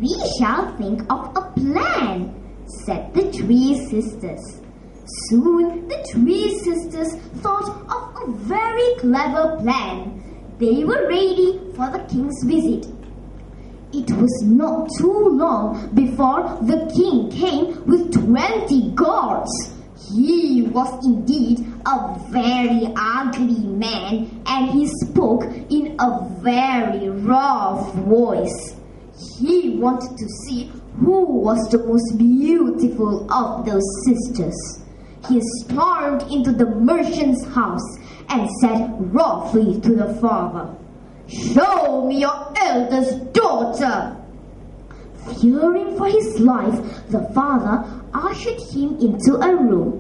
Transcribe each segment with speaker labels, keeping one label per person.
Speaker 1: "We shall think of a plan," said the three sisters. Soon the three sisters thought of a very clever plan. They were ready for the king's visit. It was not too long before the king came with 20 guards. He was indeed a very ugly man, and he spoke in a very rough voice. He wanted to see who was the most beautiful of those sisters. He stormed into the merchant's house and said roughly to the father, "Show me your eldest daughter." Fearing for his life, the father ushered him into a room.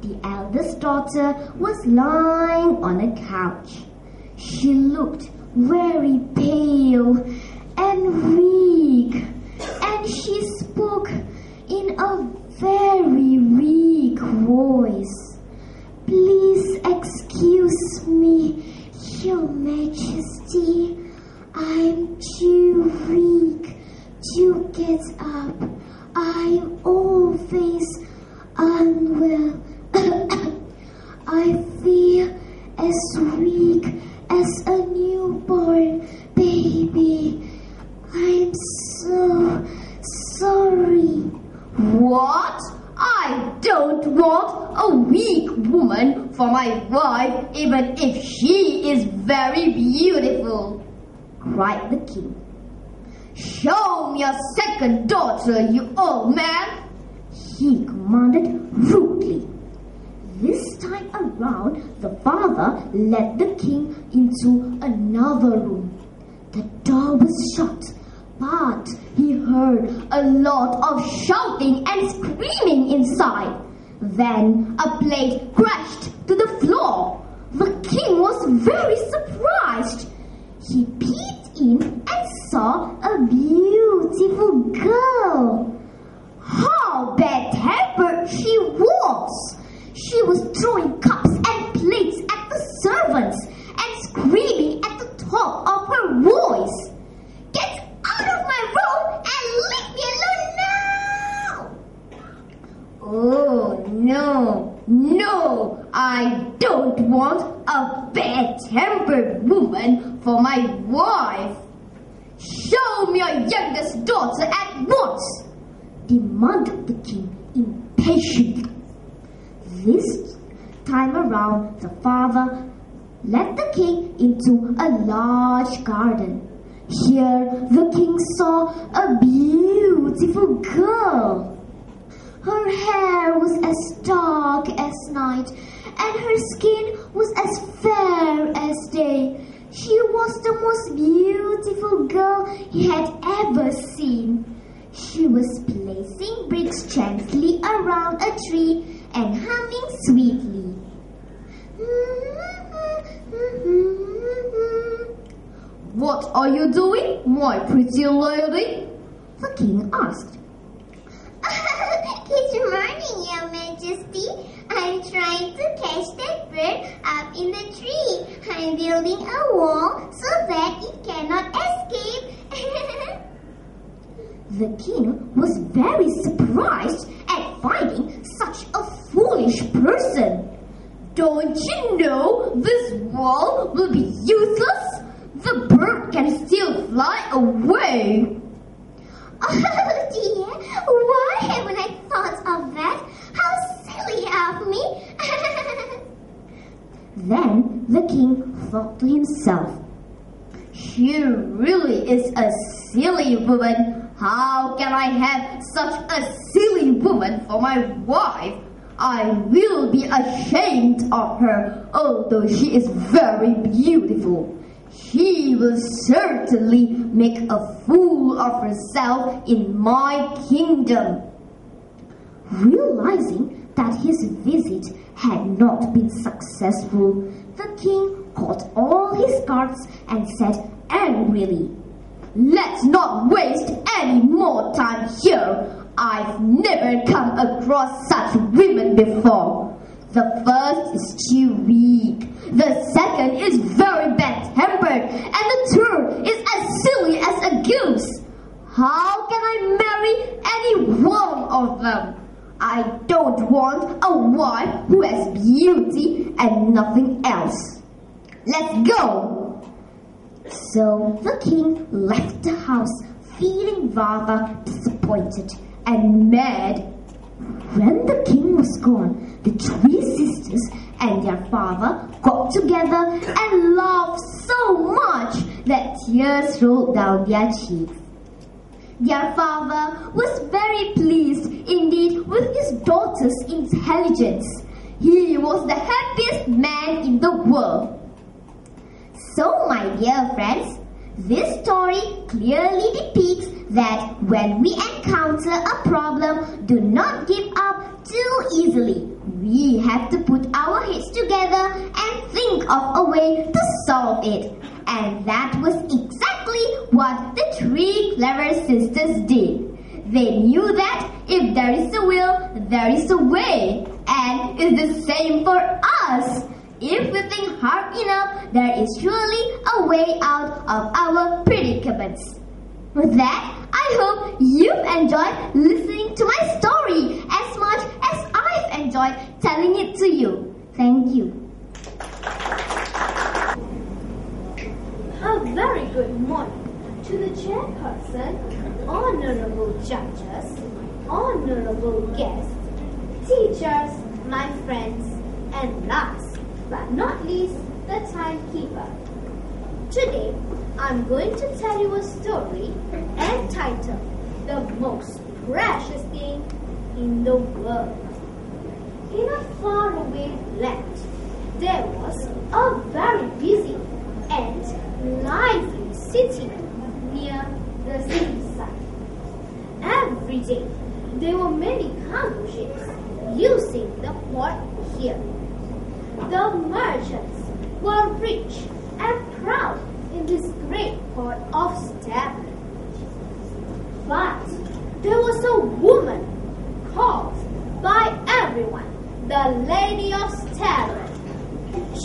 Speaker 1: The eldest daughter was lying on a couch. She looked very pale and weak, and she spoke in a very weak voice. "Please excuse me, Your Majesty. I'm too weak to get up. I'm always unwell. I feel as weak as a newborn baby. I'm so sorry." "What? I don't want a weak woman for my wife, even if she is very beautiful," cried the king. "Show me your second daughter, you old man," he commanded rudely. This time around, the father led the king into another room. The door was shut, but he heard a lot of shouting and screaming inside. Then a plate crashed to the floor. The king was very surprised. He peeped in and saw a beautiful girl. How bad-tempered she was! She was throwing cups and plates at the servants and screaming at the top of her voice, "Get out of my room and leave me alone now!" "Oh, no, I don't want a bad-tempered woman for my wife. Show me your youngest daughter at once," demanded the king impatiently. This time around, the father led the king into a large garden. Here, the king saw a beautiful girl. Her hair was as dark as night, and her skin was as fair as day. She was the most beautiful girl he had ever seen. She was placing bricks gently around a tree and humming sweetly. "What are you doing, my pretty lady?" the king asked.
Speaker 2: Good morning, Your Majesty. I'm trying to catch that bird up in the tree. I'm building a wall so that it cannot escape.
Speaker 1: The king was very surprised at finding such a foolish person. "Don't you know this wall will be useless? The bird can still fly away."
Speaker 2: "Oh dear, why haven't I thought of that? How silly of me!"
Speaker 1: Then the king thought to himself, "She really is a silly woman. How can I have such a silly woman for my wife? I will be ashamed of her, although she is very beautiful. She will certainly make a fool of herself in my kingdom." Realizing that his visit had not been successful, the king caught all his guards and said angrily, "Let's not waste any more time here. I've never come across such women before. The first is too weak, the second is very bad-tempered, and the third is as silly as a goose. How can I marry any one of them? I don't want a wife who has beauty and nothing else. Let's go! So the king left the house feeling rather disappointed and mad. When the king was gone, the three sisters and their father got together and laughed so much that tears rolled down their cheeks. Their father was very pleased indeed with his daughter's intelligence. He was the happiest man in the world. So, my dear friends, this story clearly depicts that when we encounter a problem, do not give up too easily. We have to put our heads together and think of a way to solve it. And that was exactly what the three clever sisters did. They knew that if there is a will, there is a way. And it's the same for us. If we think hard enough, there is surely a way out of our predicaments. With that, I hope you've enjoyed listening to my story as much as I've enjoyed telling it to you. Thank you.
Speaker 3: A very good morning to the chairperson, honorable judges, honorable guests, teachers, my friends, and last but not least, the timekeeper. Today, I'm going to tell you a story entitled The Most Precious Thing in the World. In a faraway land, there was a very busy and lively city near the seaside. Every day, there were many cargo ships using the port here. The merchants were rich and proud in this great port of Stamford. But there was a woman called by everyone the Lady of Stamford.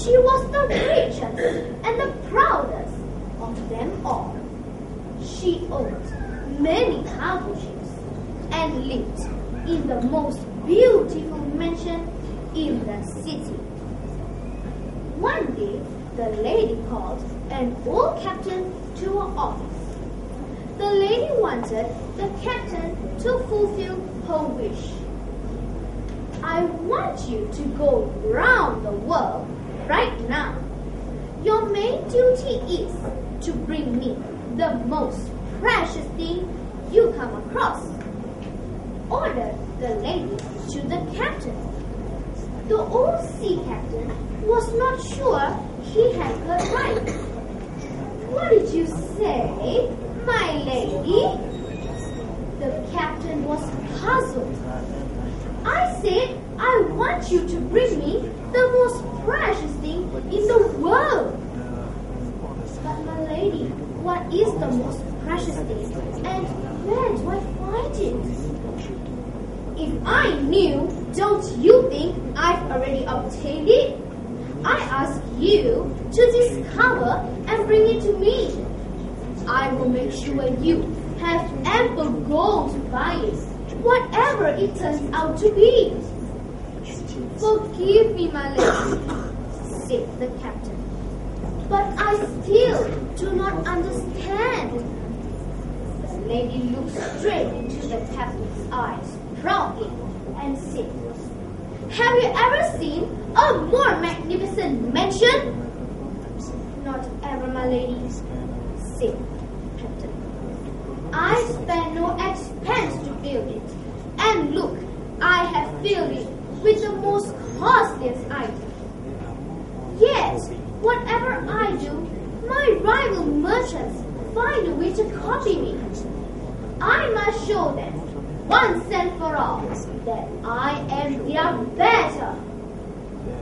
Speaker 3: She was the richest and the proudest of them all. She owned many cargo ships and lived in the most beautiful mansion in the city. One day, the lady called an old captain to her office. The lady wanted the captain to fulfill her wish. I want you to go round the world right now. Your main duty is to bring me the most precious thing you come across. Ordered the lady to the captain. The old sea captain was not sure he had heard right. What did you say, my lady? The captain was puzzled. I said I want you to bring me the most precious thing in the world. But my lady, what is the most precious thing and where do I find it? If I knew, don't you think I've already obtained it? I ask you to discover and bring it to me. I will make sure you have ample gold to buy it, whatever it turns out to be. Forgive me, my lady, said the captain, but I still do not understand. The lady looked straight into the captain's eyes proudly and said, have you ever seen a more magnificent mansion? Not ever, my lady, said the captain. I spent no expense to build it, and look, I have filled it with the most costliest items. Yet, whatever I do, my rival merchants find a way to copy me. I must show them once and for all that I am their better.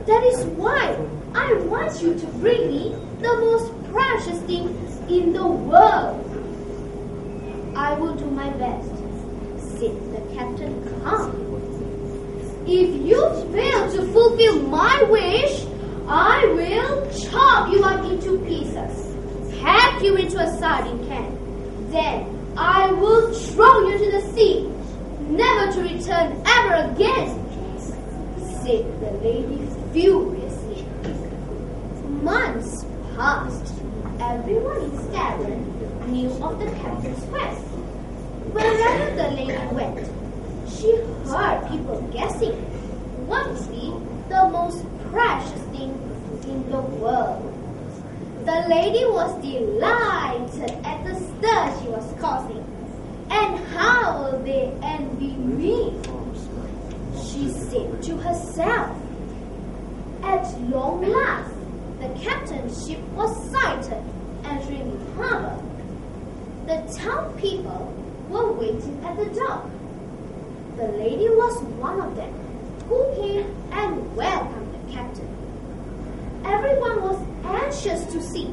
Speaker 3: That is why I want you to bring me the most precious thing in the world. I will do my best, said the captain calmly. If you fail to fulfill my wish, I will chop you up into pieces, pack you into a sardine can. Then I will throw you to the sea, never to return ever again, said the lady furiously. Months passed. Everyone in Scarron knew of the captain's quest. Wherever the lady went, she heard people guessing what would be the most precious thing in the world. The lady was delighted at the stir she was causing, and how will they envy me? She said to herself. At long last, the captain's ship was sighted entering the harbor. The town people were waiting at the dock. The lady was one of them who came and welcomed the captain. Everyone was anxious to see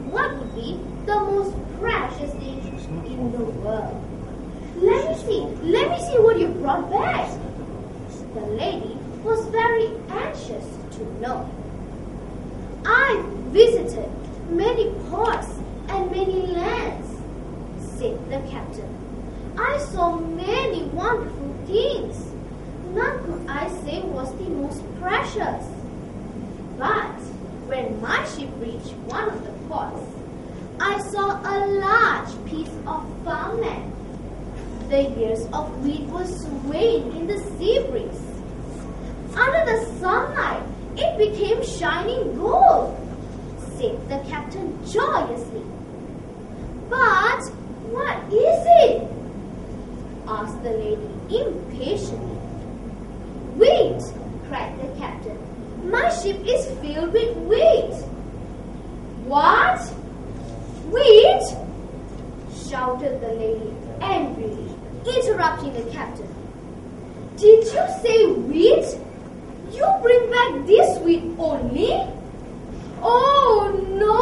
Speaker 3: what would be the most precious thing in the world. Let me see what you brought back. The lady was very anxious to know. I visited many ports and many lands, said the captain. I saw many wonderful things. None could I say was the most precious. But when my ship reached one of the ports, I saw a large piece of farmland. The ears of wheat were swaying in the sea breeze. Under the sunlight, it became shining gold, said the captain joyously. But what is it? Asked the lady impatiently. Wheat, cried the captain. My ship is filled with wheat. What? Wheat? Shouted the lady angrily, interrupting the captain. Did you say wheat? You bring back this wheat only? Oh no!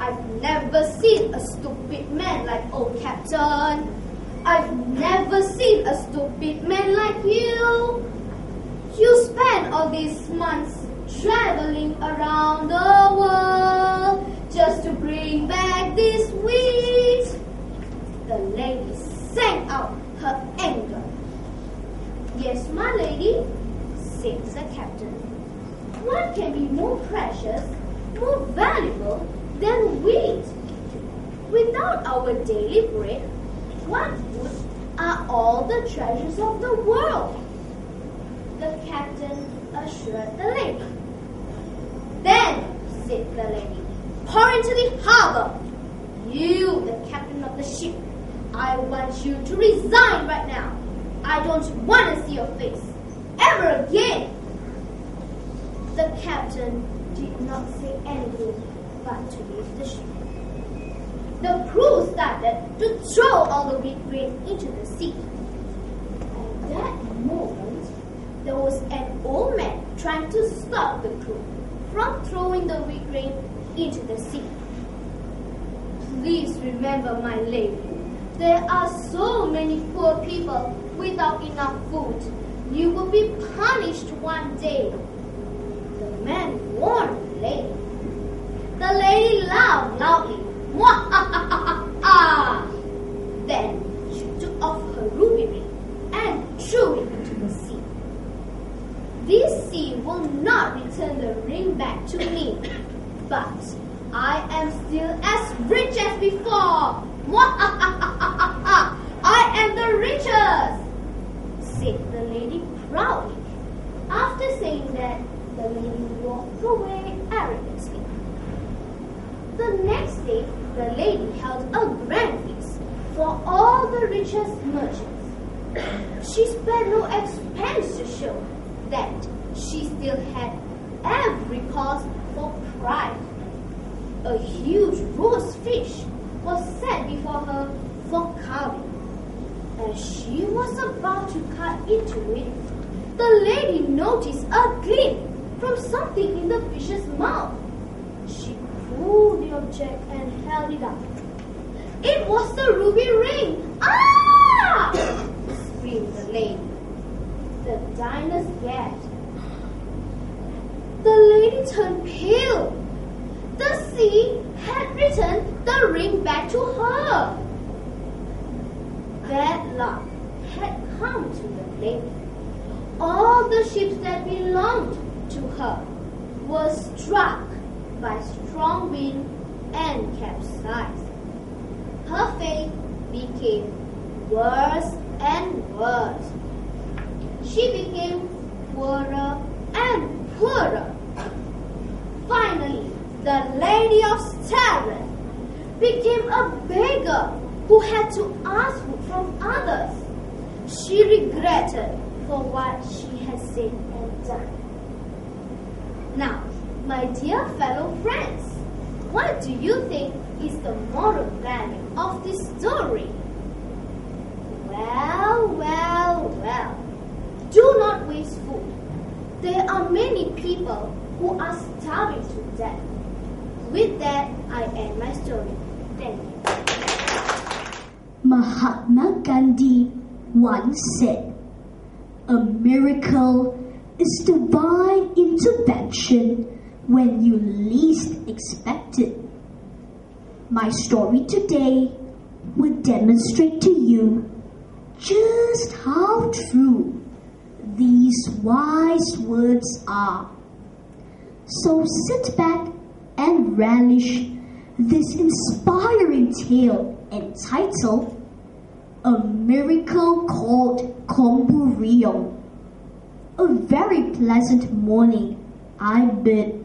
Speaker 3: I've never seen a stupid man like old Captain. I've never seen a stupid man like you. You spent all these months traveling around the world just to bring back this wheat. The lady sang out her anger. Yes, my lady, said the captain. What can be more precious, more valuable than wheat? Without our daily bread, what good are all the treasures of the world? The captain assured the lady. Then, said the lady, pour into the harbor. You, the captain of the ship, I want you to resign right now. I don't want to see your face ever again. The captain did not say anything but to leave the ship. The crew started to throw all the wheat grain into the sea. At that moment, there was an old man trying to stop the crew from throwing the wheat grain into the sea. Please remember, my lady, there are so many poor people without enough food. You will be punished one day. The man warned the lady. The lady laughed loudly. Then she took off her ruby ring and threw it into the sea. This sea will not return the ring back to me, but I am still as rich as before. I am the richest, said the lady proudly. After saying that, the lady walked away arrogantly. The next day, the lady held a grand feast for all the richest merchants. She spared no expense to show that she still had every cause for pride. A huge roast fish was set before her for carving. As she was about to cut into it, the lady noticed a gleam from something in the fish's mouth. She pulled the object and held it up. It was the ruby ring. Ah! Screamed the lady. The diners gasped. The lady turned pale. The sea had returned the ring back to her. Bad luck had come to the lady. All the ships that belonged to her were struck by strong wind and capsized. Her fate became worse and worse. She became poorer and poorer. Finally, the Lady of Terror became a beggar who had to ask food from others. She regretted for what she had said and done. Now, my dear fellow friends, what do you think is the moral value of this story? Well, do not waste food. There are many people who are starving to death. With that, I end my story. Thank you.
Speaker 1: Mahatma Gandhi once said, "A miracle is divine intervention when you least expect it." My story today will demonstrate to you just how true these wise words are. So sit back and relish this inspiring tale entitled A Miracle Called Komburiyo. A very pleasant morning I bid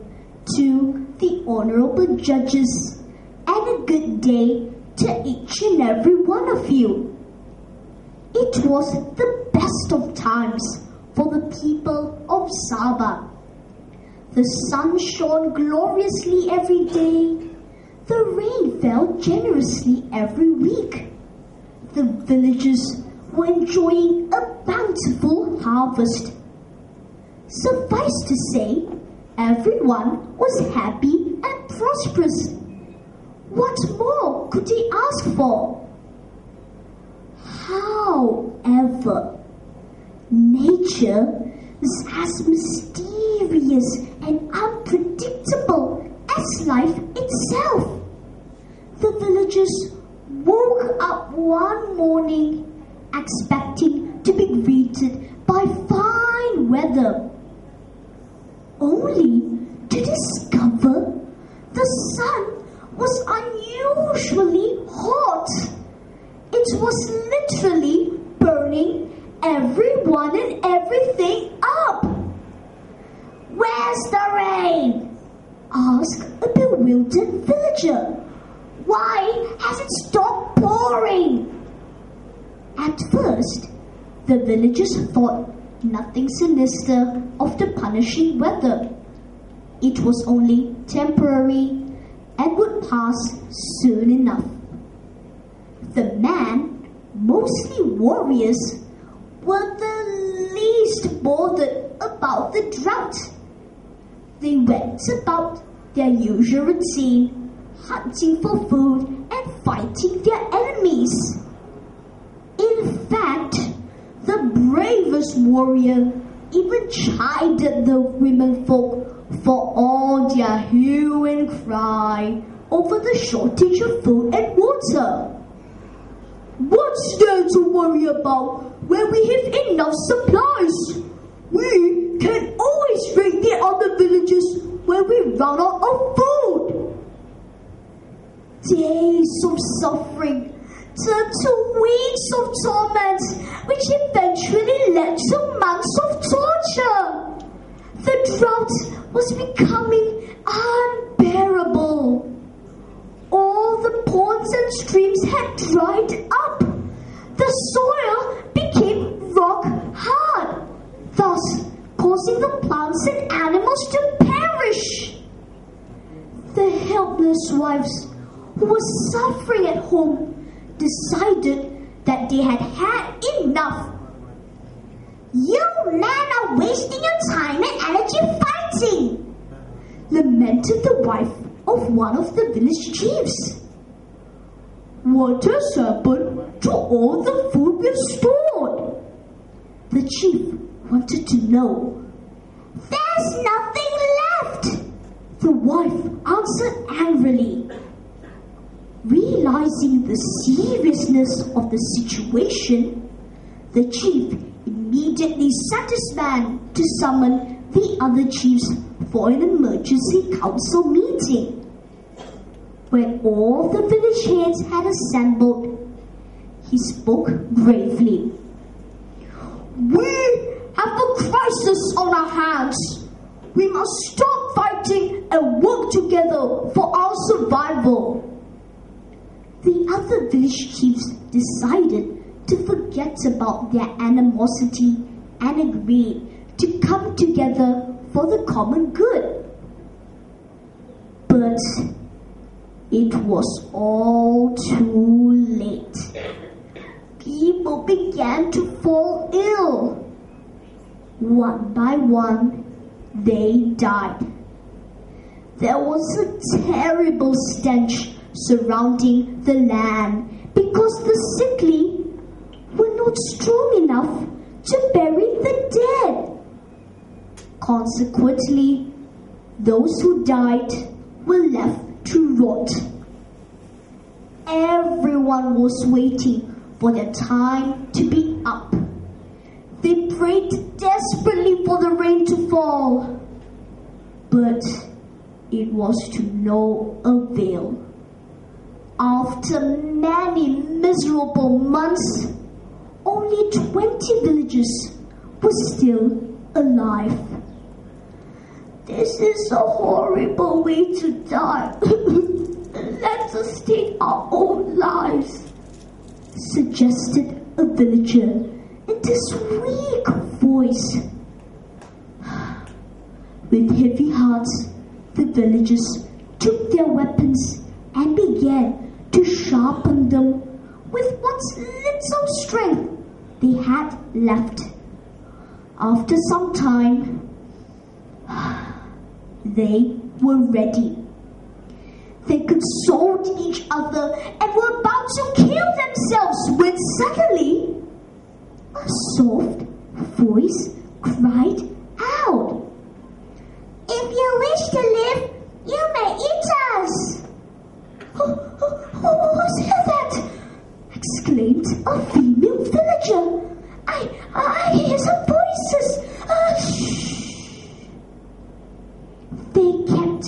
Speaker 1: to the honorable judges, and a good day to each and every one of you. It was the best of times for the people of Sabah. The sun shone gloriously every day. The rain fell generously every week. The villagers were enjoying a bountiful harvest. Suffice to say, everyone was happy and prosperous. What more could they ask for? However, nature is as mysterious and unpredictable as life itself. The villagers woke up one morning expecting to be greeted by fine weather, only to discover the sun was unusually hot. It was literally burning everyone and everything up. "Where's the rain?" asked a bewildered villager. "Why has it stopped pouring?" At first, the villagers thought nothing sinister of the punishing weather. It was only temporary and would pass soon enough. The men, mostly warriors, were the least bothered about the drought. They went about their usual routine, hunting for food and fighting their enemies. In fact, the bravest warrior even chided the womenfolk for all their hue and cry over the shortage of food and water. "What's there to worry about when we have enough supplies? We can always raid the other villages when we run out of food." Days of suffering turned to weeks of torment, which eventually led to months of torture. The drought was becoming unbearable. All the ponds and streams had dried up. The soil became rock hard, thus causing the plants and animals to perish. The helpless wives who were suffering at home decided that they had had enough.
Speaker 2: "You men are wasting your time and energy fighting,"
Speaker 1: lamented the wife of one of the village chiefs. "What has happened to all the food we've stored?" The chief wanted to know.
Speaker 2: "There's nothing left,"
Speaker 1: the wife answered angrily. Realizing the seriousness of the situation, the chief immediately sent his man to summon the other chiefs for an emergency council meeting. When all the village heads had assembled, he spoke gravely. "We have a crisis on our hands. We must stop fighting and work together for our survival." The other village chiefs decided to forget about their animosity and agreed to come together for the common good. But it was all too late. People began to fall ill. One by one, they died. There was a terrible stench surrounding the land because the sickly were not strong enough to bury the dead. Consequently, those who died were left to rot. Everyone was waiting for their time to be up. They prayed desperately for the rain to fall, but it was to no avail. After many miserable months, only 20 villages were still alive. "This is a horrible way to die. Let us take our own lives," suggested a villager in this weak voice. With heavy hearts, the villagers took their weapons and began to sharpen them with what little strength they had left. After some time, they were ready. They consoled each other and were about to kill themselves when suddenly a soft voice cried out, "If you wish to live, you may eat us." "Who's that?" exclaimed a female villager. I hear some voices. Shh. They kept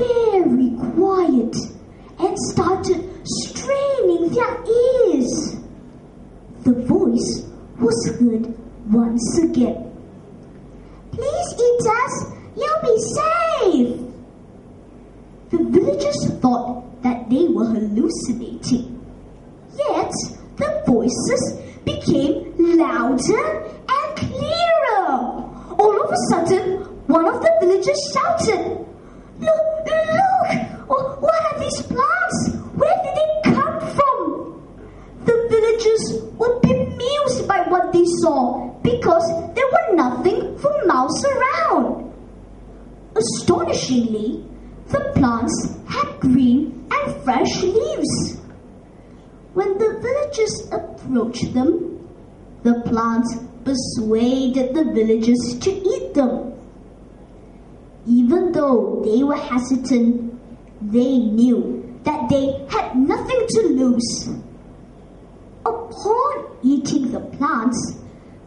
Speaker 1: very quiet and started straining their ears. The voice was heard once again. "Please eat us, you'll be safe." The villagers thought that they were hallucinating. Yet the voices became louder and clearer. All of a sudden, one of the villagers shouted, Look! What are these plants? Where did they come from?" The villagers were bemused by what they saw because there were nothing for mouths around. Astonishingly, the plants had green and fresh leaves. When the villagers approached them, the plants persuaded the villagers to eat them. Even though they were hesitant, they knew that they had nothing to lose. Upon eating the plants,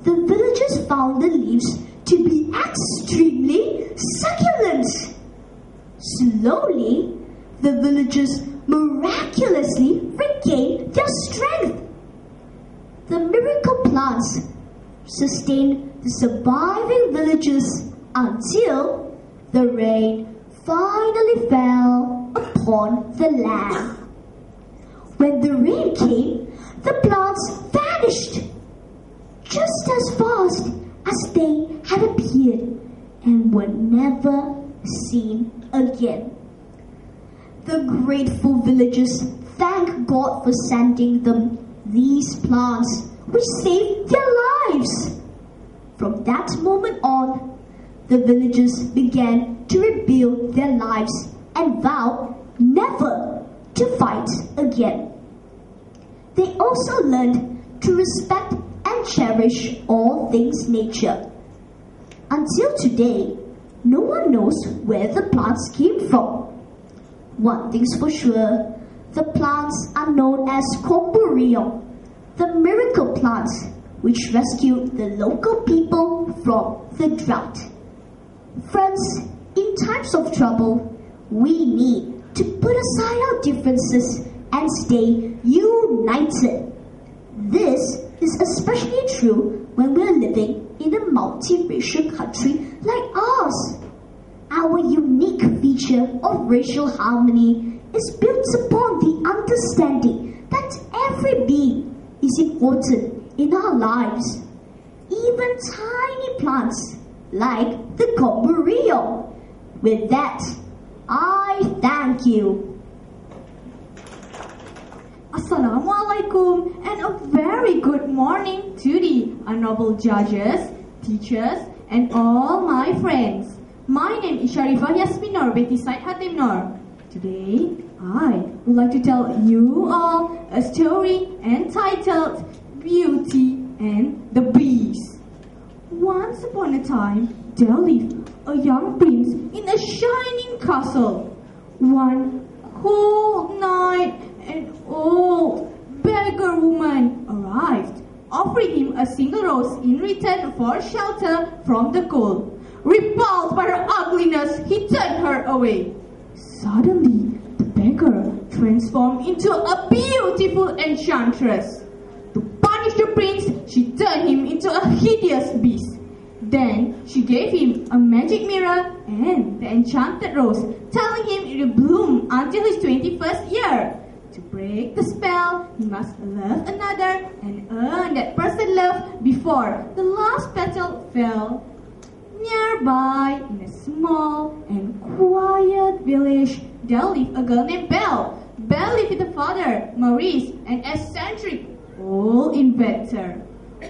Speaker 1: the villagers found the leaves to be extremely succulent. Slowly, the villagers miraculously regained their strength. The miracle plants sustained the surviving villagers until the rain finally fell upon the land. When the rain came, the plants vanished just as fast as they had appeared and were never seen again. The grateful villagers thanked God for sending them these plants which saved their lives. From that moment on, the villagers began to rebuild their lives and vowed never to fight again. They also learned to respect and cherish all things nature. Until today, no one knows where the plants came from. One thing's for sure, The plants are known as Komburion, the miracle plants which rescued the local people from the drought. Friends, in times of trouble, we need to put aside our differences and stay united. This is especially true when we're living in a multiracial country like ours. Our unique feature of racial harmony is built upon the understanding that every being is important in our lives. Even tiny plants like the Komburion. With that, I thank you.
Speaker 4: Assalamualaikum and a very good morning to the honorable judges, teachers and all my friends. My name is Sharifah Yasmin Nur binti Said Hatim Nur. Today, I would like to tell you all a story entitled Beauty and the Beast. Once upon a time, there lived a young prince in a shining castle. One cold night, an old beggar woman arrived, offering him a single rose in return for shelter from the cold. Repelled by her ugliness, he turned her away. Suddenly, the beggar transformed into a beautiful enchantress. To punish the prince, she turned him into a hideous beast. Then she gave him a magic mirror and the enchanted rose, telling him it will bloom until his 21st year. To break the spell, he must love another and earn that person's love before the last petal fell. Nearby, in a small and quiet village, there lived a girl named Belle. Belle lived with her father, Maurice, an eccentric old inventor.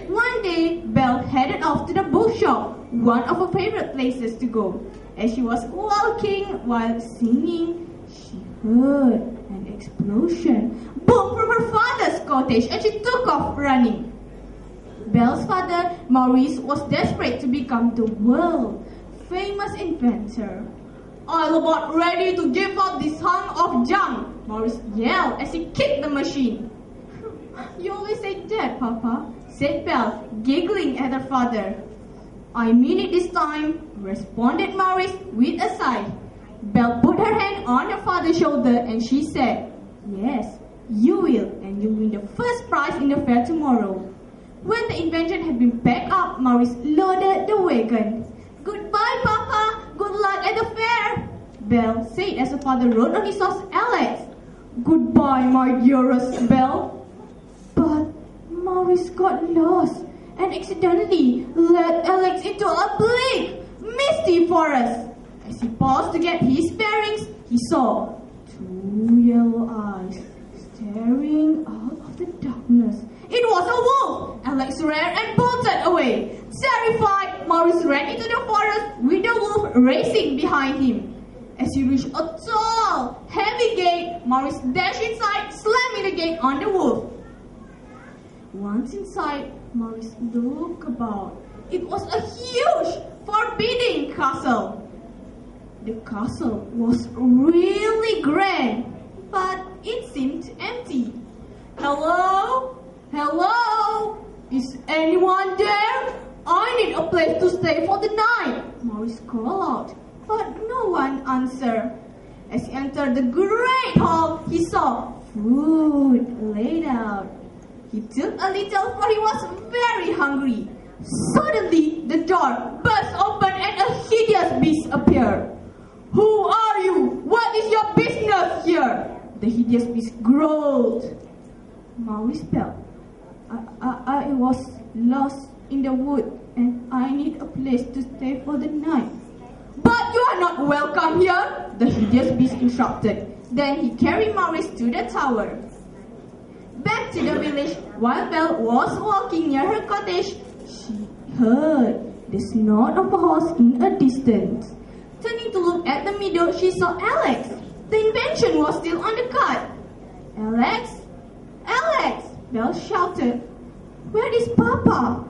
Speaker 4: One day, Belle headed off to the bookshop, one of her favorite places to go. As she was walking while singing, she heard an explosion boom from her father's cottage and she took off running. Belle's father, Maurice, was desperate to become the world-famous inventor. "I'm about ready to give up this hunk of junk," Maurice yelled as he kicked the machine. "You always say that, Papa," said Belle, giggling at her father. "I mean it this time," responded Maurice with a sigh. Belle put her hand on her father's shoulder and she said, "Yes, you will, and you'll win the first prize in the fair tomorrow." When the invention had been packed up, Maurice loaded the wagon. "Goodbye, Papa. Good luck at the fair," Belle said as her father rode on his horse, Alex. "Goodbye, my dearest Belle." But Maurice got lost and accidentally led Alex into a bleak, misty forest. As he paused to get his bearings, he saw two yellow eyes staring out of the darkness. It was a wolf! Alex ran and bolted away. Terrified, Maurice ran into the forest with the wolf racing behind him. As he reached a tall, heavy gate, Maurice dashed inside, slamming the gate on the wolf. Once inside, Maurice looked about. It was a huge, forbidding castle. The castle was really grand, but it seemed empty. "Hello? Hello? Is anyone there? I need a place to stay for the night," Maurice called out, but no one answered. As he entered the great hall, he saw food laid out. He took a little, for he was very hungry. Suddenly, the door burst open and a hideous beast appeared. "Who are you? What is your business here?" The hideous beast growled. Maurice felt, I was lost in the wood and I need a place to stay for the night." "But you are not welcome here," the hideous beast interrupted. Then he carried Maurice to the tower. Back to the village, while Belle was walking near her cottage, she heard the snort of a horse in a distance. Turning to look at the meadow, she saw Alex. The invention was still on the cart. "Alex? Alex!" Belle shouted. "Where is Papa?"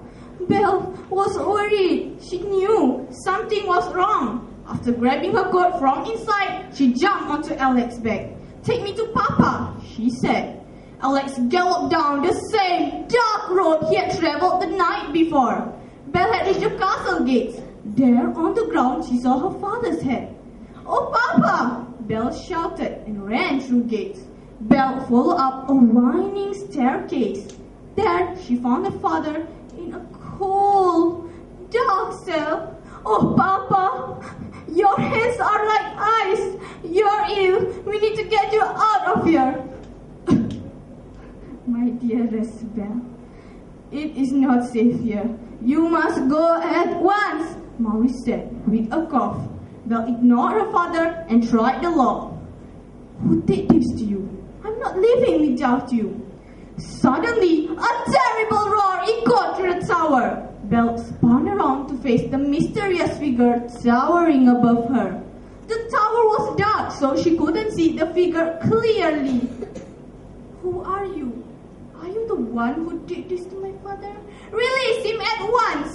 Speaker 4: Belle was worried. She knew something was wrong. After grabbing her coat from inside, she jumped onto Alex's back. "Take me to Papa," she said. Alex galloped down the same dark road he had travelled the night before. Belle had reached the castle gates. There on the ground she saw her father's head. "Oh, Papa!" Belle shouted and ran through gates. Belle followed up a winding staircase. There she found her father in a cold, dark cell. "Oh, Papa! Your hands are like ice. You're ill. We need to get you out of here." "My dearest Belle, it is not safe here. You must go at once," Maurice said with a cough. Belle ignored her father and tried the lock. "Who did this to you? I'm not leaving without you." Suddenly, a terrible roar echoed through the tower. Belle spun around to face the mysterious figure towering above her. The tower was dark, so she couldn't see the figure clearly. "Who are you? Are you the one who did this to my father? Release him at once!"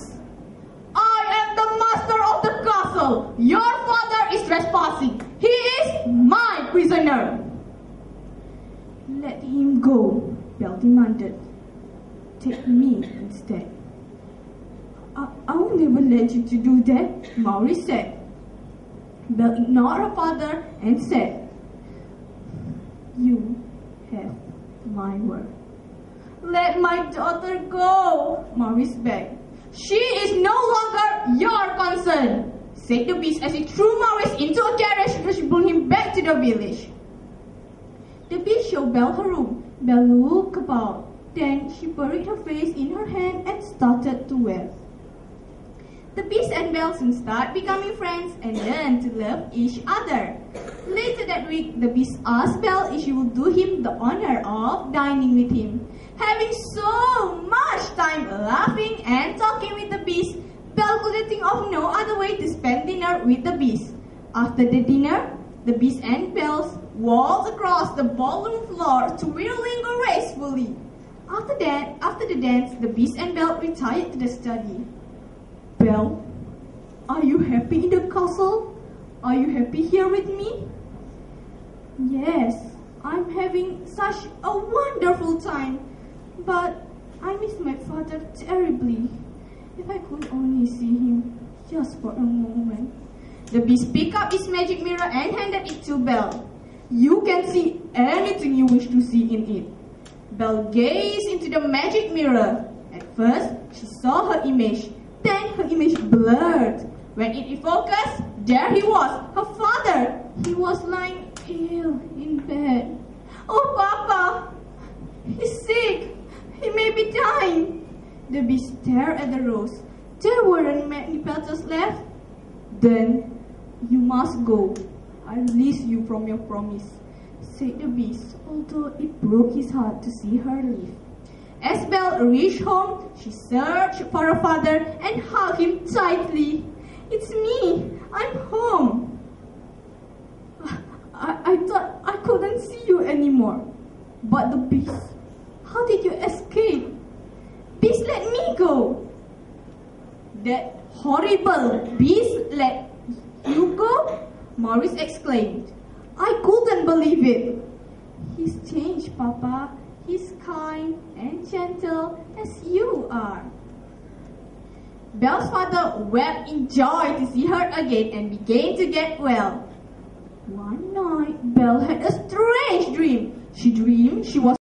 Speaker 4: "I am the master of the castle. Your father is trespassing. He is my prisoner." "Let him go," Belle demanded. "Take me instead." I will never let you to do that," Maurice said. Belle ignored her father and said, "You have my word." "Let my daughter go," Maurice begged. "She is no longer your concern," said the beast as he threw Maurice into a carriage which brought him back to the village. The beast showed Belle her room. Belle looked about. Then she buried her face in her hand and started to weep. The beast and Belle soon started becoming friends and learned to love each other. Later that week, the beast asked Belle if she would do him the honor of dining with him. Having so much time laughing and talking with the beast, Belle couldn't think of no other way to spend dinner with the beast. After the dinner, the beast and Belle walked across the ballroom floor to whirling gracefully. After the dance, the beast and Belle retired to the study. "Belle, are you happy in the castle? Are you happy here with me?" "Yes, I'm having such a wonderful time, but I miss my father terribly. If I could only see him just for a moment." The beast picked up his magic mirror and handed it to Belle. "You can see anything you wish to see in it." Belle gazed into the magic mirror. At first, she saw her image. Then her image blurred. When it refocused, there he was, her father. He was lying ill in bed. "Oh, Papa! He's sick. He may be dying." The beast stared at the rose. There weren't many petals left. "Then you must go. I release you from your promise," said the beast, although it broke his heart to see her leave. As Belle reached home, she searched for her father and hugged him tightly. "It's me. I'm home." I thought I couldn't see you anymore. "But the beast, how did you escape?" "Beast, let me go." "That horrible beast let you go?" Maurice exclaimed. "I couldn't believe it." "He's changed, Papa. He's kind and gentle as you are." Belle's father wept in joy to see her again and began to get well. One night, Belle had a strange dream. She dreamed she was